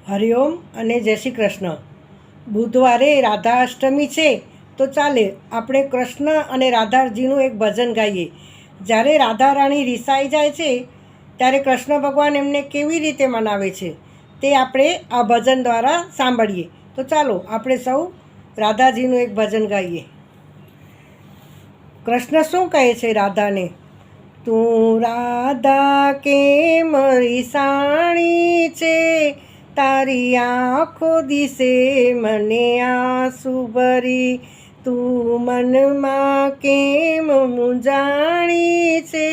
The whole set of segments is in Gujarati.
હરિઓમ અને જય શ્રી કૃષ્ણ. બુધવારે રાધાષ્ટમી છે, તો ચાલે આપણે કૃષ્ણ અને રાધાજીનું એક ભજન ગાઈએ. જ્યારે રાધા રાણી રિસાઈ જાય છે ત્યારે કૃષ્ણ ભગવાન એમને કેવી રીતે મનાવે છે તે આપણે આ ભજન દ્વારા સાંભળીએ. તો ચાલો આપણે સૌ રાધાજીનું એક ભજન ગાઈએ. કૃષ્ણ શું કહે છે રાધાને? તું રાધા કેમ રિસાણી છે, તારી આંખો દિશે મને આંસુ ભરી. તું મનમાં કેમ મૂંઝાણી છે,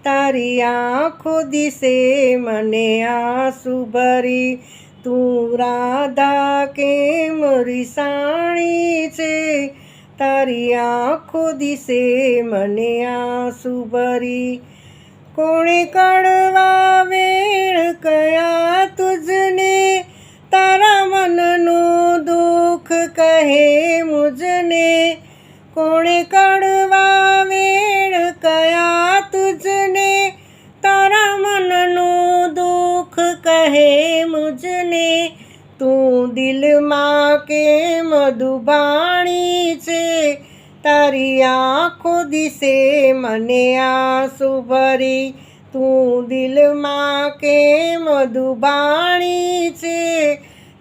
તારી આંખો દિશે મને આંસુ ભરી. તું રાધા કેમ રિસાણી છે, તારી આંખો દિશે મને આંસુ ભરી. કોણે કડવા વેણ કયા તુજને, તારા મનનું દુઃખ કહે મુજને. કોણે કડવા વેણ કયા તુજને, તારા મનનું દુઃખ કહે મુજને. તું દિલમાં કેમ દુભાણી છે, તારી આંખો દિશે મને આંસુ ભરી. તું દિલમાં કેમ દુભાણી છે,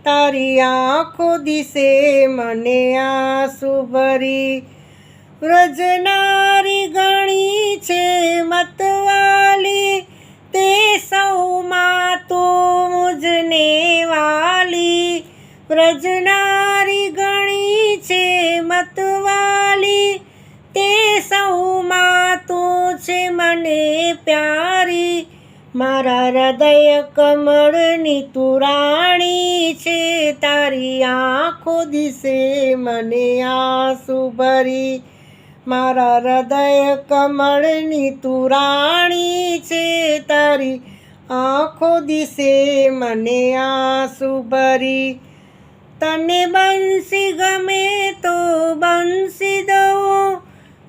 તારી આંખો દિશે મને આંસુ ભરી. વ્રજનારી ગણી છે મતવાલી, તે સૌમાં તું મુજને વાલી. વ્રજનારી ગણી છે મતવાલી, તે સૌમાં તું છે મને પ્યારી. મારા હૃદય કમળની તું રાણી છે, તારી આંખો દિશે મને આંસુ ભરી. મારા હૃદય કમળની તું રાણી છે, તારી આંખો દિશે મને આંસુ ભરી. તને બંસી ગમે તો બંસી દઉં,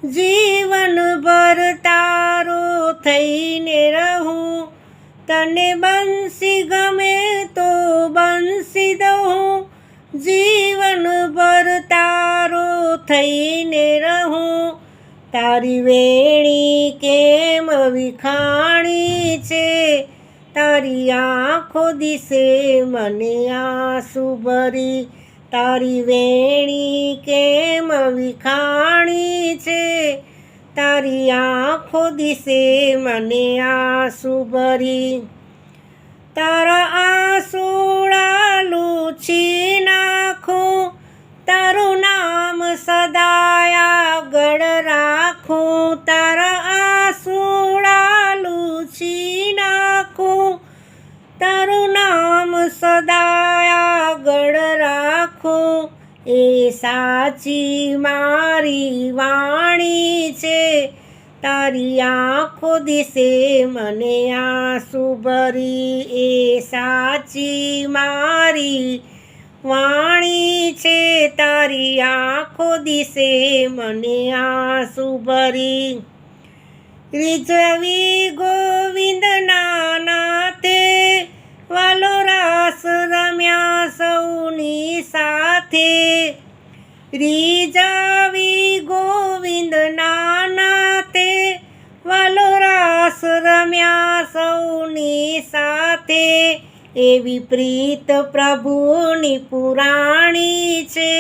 જીવનભર તારો થઈને રહું. તને બંસી ગમે તો બંસી દઉં, જીવનભર તારો થઈને રહું. તારી વેણી કેમ વિખાણી છે, તારી આંખો દિશે મને આંસુ ભરી. તારી વેણી કેમ વિખાણી છે, તારી આંખો દિશે મને આંસુ ભરી. તારા આંસુડા લૂછી નાખું, તારું નામ સદાય આગળ રાખું. તારા આંસુડા લૂછી નાખું, તારું નામ સદાય આગળ રાખું. એ સાચી મારી વાણી છે, તારી આંખો દિશે મને આંસુ ભરી. એ સાચી મારી વાણી છે, તારી આંખો દિશે મને આંસુ ભરી. રીઝવી ગોવિંદના નાથે, વાલો રાસ રમ્યા સૌની સાથે. રીઝવી ગોવિંદના નાથે, વાલો રાસ રમ્યા સૌની સાથે. એવી પ્રીત પ્રભુની પુરાણી છે,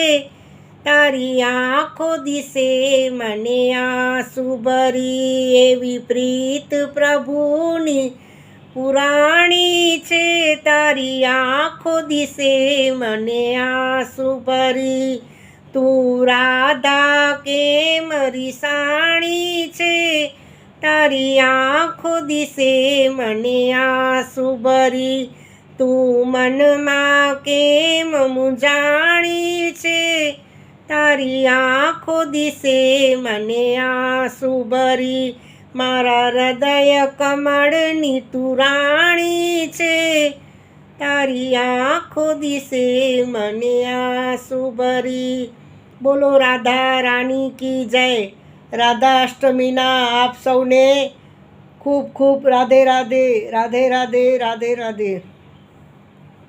તારી આંખો દિશે મને આંસુ ભરી. એવી પ્રીત પ્રભુની પુરાણી છે, તારી આંખો દિશે મને આંસુ ભરી. તું રાધા કેમ રિસાણી છે, તારી આંખો દિશે મને આંસુ ભરી. તું મનમાં કેમ મૂંઝાણી છે, તારી આંખો દિશે મને આંસુ ભરી. મારા હૃદય કમળની તું રાણી છે, તારી આંખો દિશે મને આંસુ ભરી. બોલો રાધા રાણી કી જય. રાધાષ્ટમીના આપ સૌને ખૂબ ખૂબ રાધે રાધે. રાધે રાધે. રાધે રાધે.